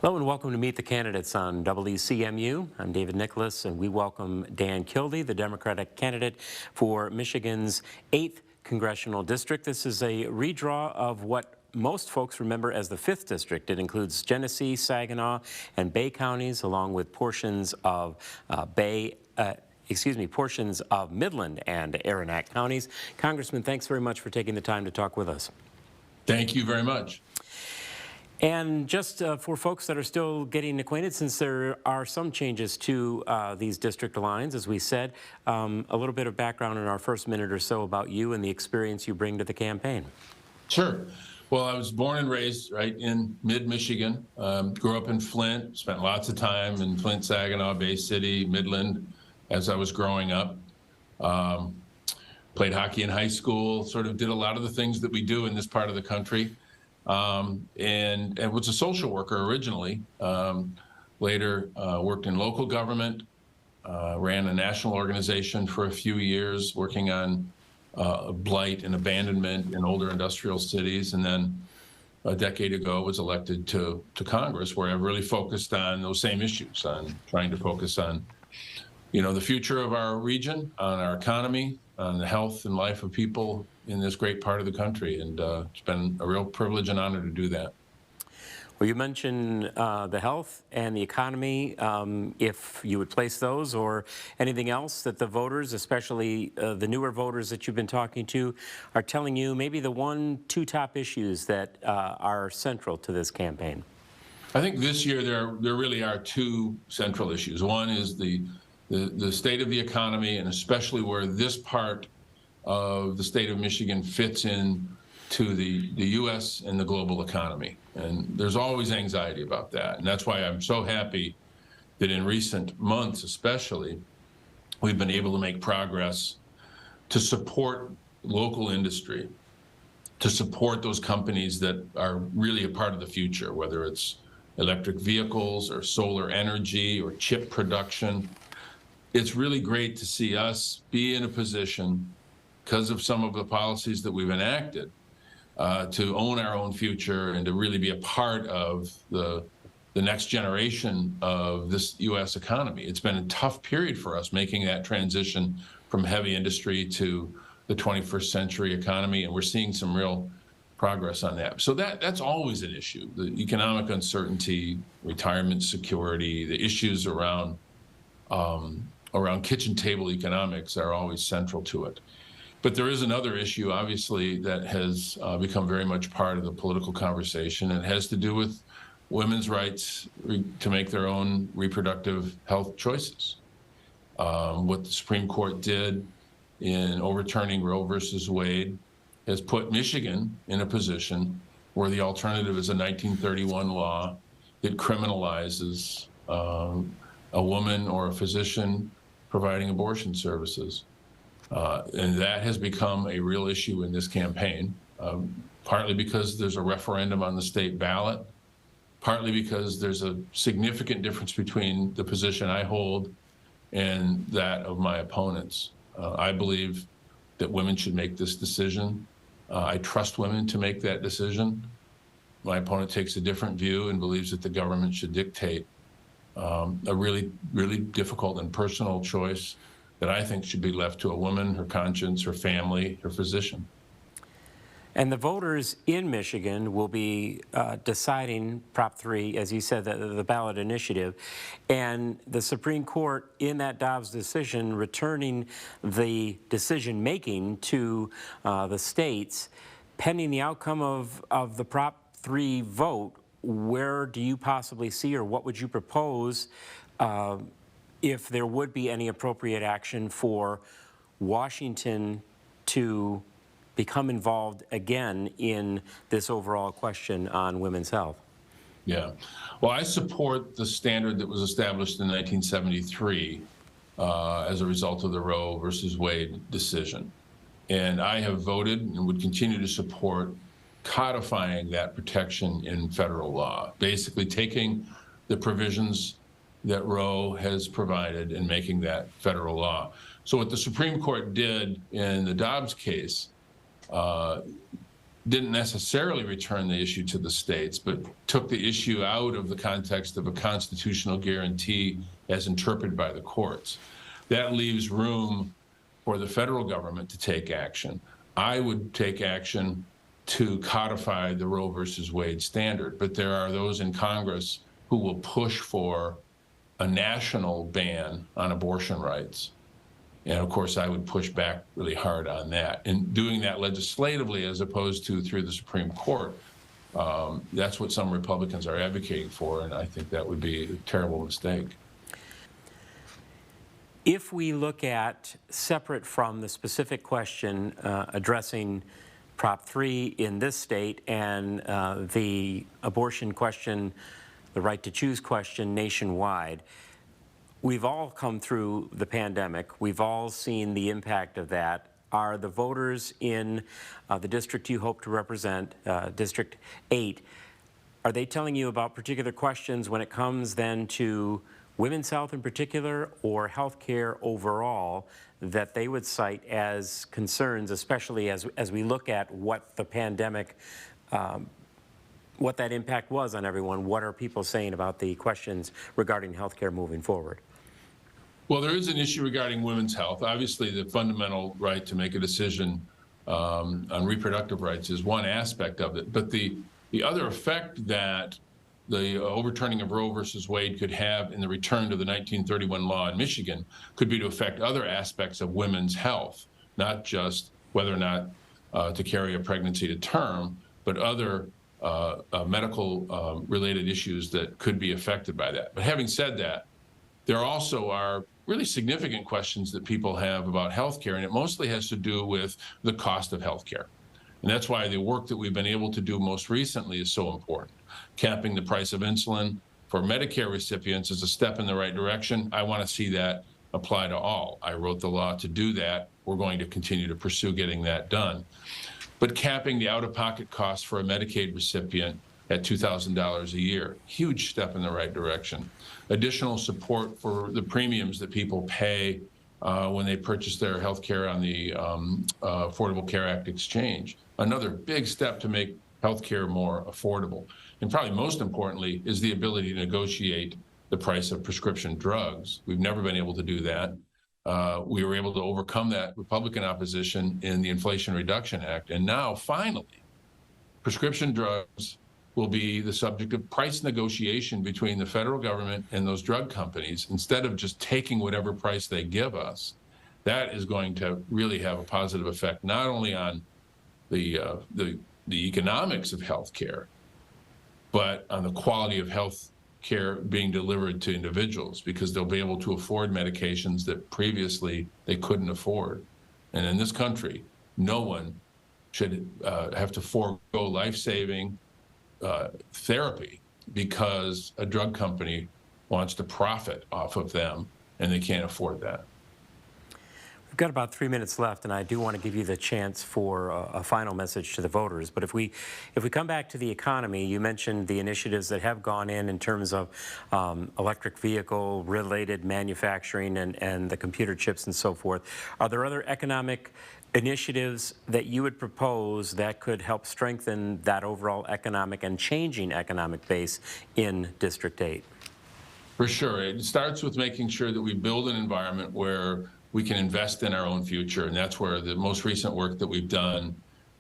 Hello and welcome to Meet the Candidates on WCMU. I'm David Nicholas, and we welcome Dan Kildee, the Democratic candidate for Michigan's 8th Congressional District. This is a redraw of what most folks remember as the 5th District. It includes Genesee, Saginaw, and Bay counties, along with portions of portions of Midland and Aranac counties. Congressman, thanks very much for taking the time to talk with us. Thank you very much. And just for folks that are still getting acquainted, since there are some changes to these district lines, as we said, a little bit of background in our first minute or so about you and the experience you bring to the campaign. Sure. Well, I was born and raised right in mid-Michigan, grew up in Flint, spent lots of time in Flint, Saginaw, Bay City, Midland as I was growing up. Played hockey in high school, sort of did a lot of the things that we do in this part of the country. And was a social worker originally. Later worked in local government, ran a national organization for a few years, working on blight and abandonment in older industrial cities. And then a decade ago was elected to Congress, where I really focused on those same issues, on trying to focus on, the future of our region, on our economy, on the health and life of people in this great part of the country, and it's been a real privilege and honor to do that. Well, you mentioned the health and the economy, if you would place those, or anything else that the voters, especially the newer voters that you've been talking to, are telling you maybe the 1-2 top issues that are central to this campaign. I think this year there really are 2 central issues. One is the state of the economy, and especially where this part of the state of Michigan fits in to the U.S. and the global economy. And there's always anxiety about that. And that's why I'm so happy that in recent months, especially, we've been able to make progress to support local industry, to support those companies that are really a part of the future, whether it's electric vehicles or solar energy or chip production. It's really great to see us be in a position, because of some of the policies that we've enacted, to own our own future and to really be a part of the next generation of this U.S. economy. It's been a tough period for us making that transition from heavy industry to the 21st century economy, and we're seeing some real progress on that. So that's always an issue. The economic uncertainty, retirement security, the issues around kitchen table economics are always central to it. But there is another issue, obviously, that has become very much part of the political conversation. It has to do with women's rights to make their own reproductive health choices. What the Supreme Court did in overturning Roe versus Wade has put Michigan in a position where the alternative is a 1931 law that criminalizes a woman or a physician providing abortion services. And that has become a real issue in this campaign, partly because there's a referendum on the state ballot, partly because there's a significant difference between the position I hold and that of my opponents. I believe that women should make this decision. I trust women to make that decision. My opponent takes a different view and believes that the government should dictate a really, really difficult and personal choice that I think should be left to a woman, her conscience, her family, her physician. And the voters in Michigan will be deciding Prop 3, as you said, the ballot initiative. And the Supreme Court, in that Dobbs decision, returning the decision-making to the states, pending the outcome of the Prop 3 vote, where do you possibly see, or what would you propose if there would be any appropriate action for Washington to become involved again in this overall question on women's health? Yeah. Well, I support the standard that was established in 1973 as a result of the Roe versus Wade decision. And I have voted and would continue to support codifying that protection in federal law, basically taking the provisions that Roe has provided and making that federal law. So what the Supreme Court did in the Dobbs case didn't necessarily return the issue to the states, but took the issue out of the context of a constitutional guarantee as interpreted by the courts. That leaves room for the federal government to take action. I would take action to codify the Roe versus Wade standard, but there are those in Congress who will push for a national ban on abortion rights. And of course, I would push back really hard on that. And doing that legislatively as opposed to through the Supreme Court, that's what some Republicans are advocating for, and I think that would be a terrible mistake. If we look at, separate from the specific question addressing Prop 3 in this state and the abortion question, the right to choose question nationwide, we've all come through the pandemic. We've all seen the impact of that. Are the voters in the district you hope to represent, District 8, are they telling you about particular questions when it comes then to women's health in particular or health care overall that they would cite as concerns, especially as we look at what the pandemic, what that impact was on everyone? What are people saying about the questions regarding health care moving forward? Well, there is an issue regarding women's health. Obviously, the fundamental right to make a decision on reproductive rights is one aspect of it. But the other effect that the overturning of Roe versus Wade could have in the return to the 1931 law in Michigan could be to affect other aspects of women's health, not just whether or not to carry a pregnancy to term, but other medical related issues that could be affected by that. But having said that, there also are really significant questions that people have about healthcare, and it mostly has to do with the cost of healthcare. And that's why the work that we've been able to do most recently is so important. Capping the price of insulin for Medicare recipients is a step in the right direction. I want to see that apply to all. I wrote the law to do that. We're going to continue to pursue getting that done. But capping the out-of-pocket costs for a Medicaid recipient at $2,000 a year, huge step in the right direction. Additional support for the premiums that people pay when they purchase their health care on the Affordable Care Act exchange. Another big step to make health care more affordable. And probably most importantly is the ability to negotiate the price of prescription drugs. We've never been able to do that. We were able to overcome that Republican opposition in the Inflation Reduction Act. And now, finally, prescription drugs will be the subject of price negotiation between the federal government and those drug companies instead of just taking whatever price they give us. That is going to really have a positive effect, not only on the economics of healthcare, but on the quality of health care being delivered to individuals, because they'll be able to afford medications that previously they couldn't afford. And in this country, no one should have to forego life-saving therapy because a drug company wants to profit off of them and they can't afford that. We've got about 3 minutes left, and I do want to give you the chance for a final message to the voters. But if we come back to the economy, you mentioned the initiatives that have gone in terms of electric vehicle related manufacturing and the computer chips and so forth. Are there other economic initiatives that you would propose that could help strengthen that overall economic and changing economic base in District 8? For sure. It starts with making sure that we build an environment where we can invest in our own future. And that's where the most recent work that we've done,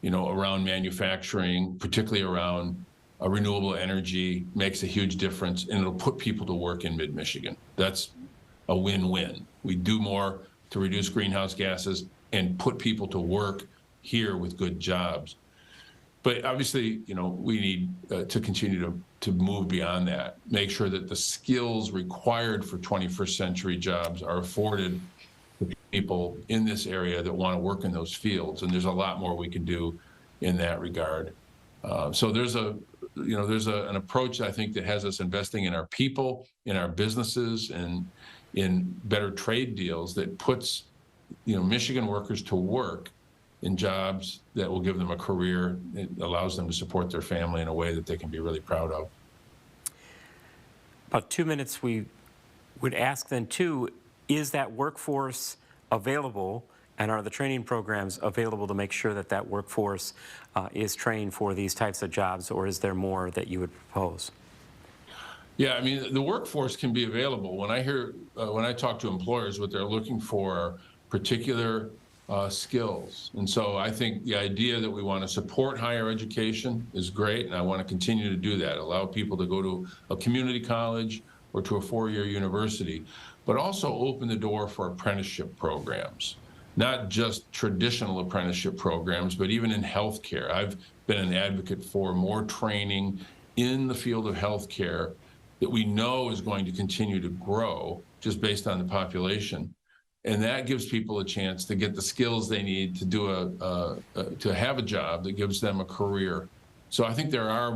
around manufacturing, particularly around renewable energy, makes a huge difference, and it'll put people to work in mid-Michigan. That's a win-win. We do more to reduce greenhouse gases and put people to work here with good jobs. But obviously, we need to continue to move beyond that, make sure that the skills required for 21st century jobs are afforded to people in this area that want to work in those fields. And there's a lot more we can do in that regard. So there's an approach, I think, that has us investing in our people, in our businesses, and in better trade deals that puts Michigan workers to work in jobs that will give them a career. It allows them to support their family in a way that they can be really proud of. About 2 minutes. We would ask then too, is that workforce available And are the training programs available to make sure that that workforce is trained for these types of jobs, or is there more that you would propose? Yeah, I mean, the workforce can be available. When I talk to employers, what they're looking for are particular skills. And so I think the idea that we want to support higher education is great, and I want to continue to do that, allow people to go to a community college or to a four-year university, but also open the door for apprenticeship programs. Not just traditional apprenticeship programs, but even in healthcare. I've been an advocate for more training in the field of healthcare that we know is going to continue to grow just based on the population. And that gives people a chance to get the skills they need to do to have a job that gives them a career. So I think there are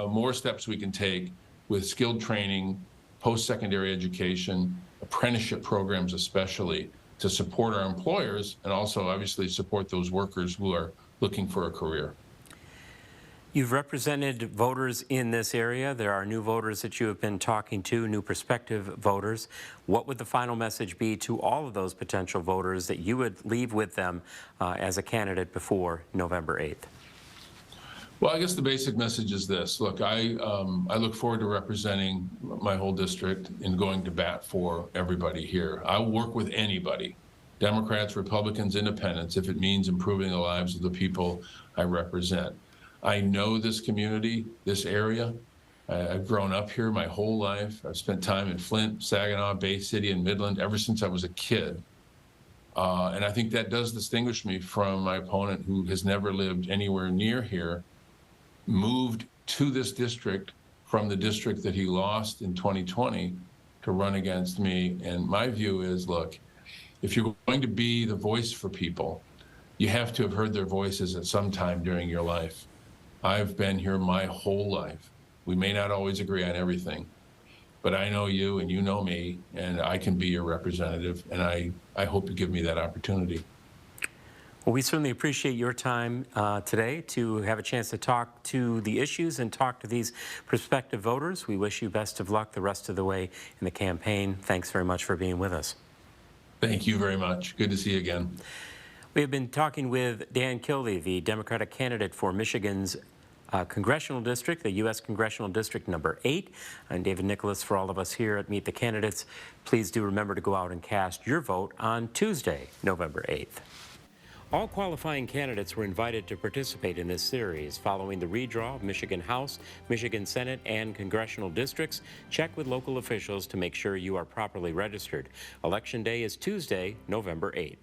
more steps we can take with skilled training, post-secondary education, apprenticeship programs especially, to support our employers and also obviously support those workers who are looking for a career. You've represented voters in this area. There are new voters that you have been talking to, new prospective voters. What would the final message be to all of those potential voters that you would leave with them as a candidate before November 8th? Well, I guess the basic message is this. Look, I look forward to representing my whole district and going to bat for everybody here. I'll work with anybody, Democrats, Republicans, Independents, if it means improving the lives of the people I represent. I know this community, this area. I've grown up here my whole life. I've spent time in Flint, Saginaw, Bay City, and Midland ever since I was a kid. And I think that does distinguish me from my opponent, who has never lived anywhere near here, moved to this district from the district that he lost in 2020 to run against me. And my view is, look, if you're going to be the voice for people, you have to have heard their voices at some time during your life. I've been here my whole life. We may not always agree on everything, but I know you and you know me, and I can be your representative, and I hope you give me that opportunity. Well, we certainly appreciate your time today to have a chance to talk to the issues and talk to these prospective voters. We wish you best of luck the rest of the way in the campaign. Thanks very much for being with us. Thank you very much. Good to see you again. We have been talking with Dan Kildee, the Democratic candidate for Michigan's Congressional District, the US Congressional District number 8. I'm David Nicholas. For all of us here at Meet the Candidates, please do remember to go out and cast your vote on Tuesday, November 8th. All qualifying candidates were invited to participate in this series. Following the redraw of Michigan House, Michigan Senate, and congressional districts, check with local officials to make sure you are properly registered. Election Day is Tuesday, November 8th.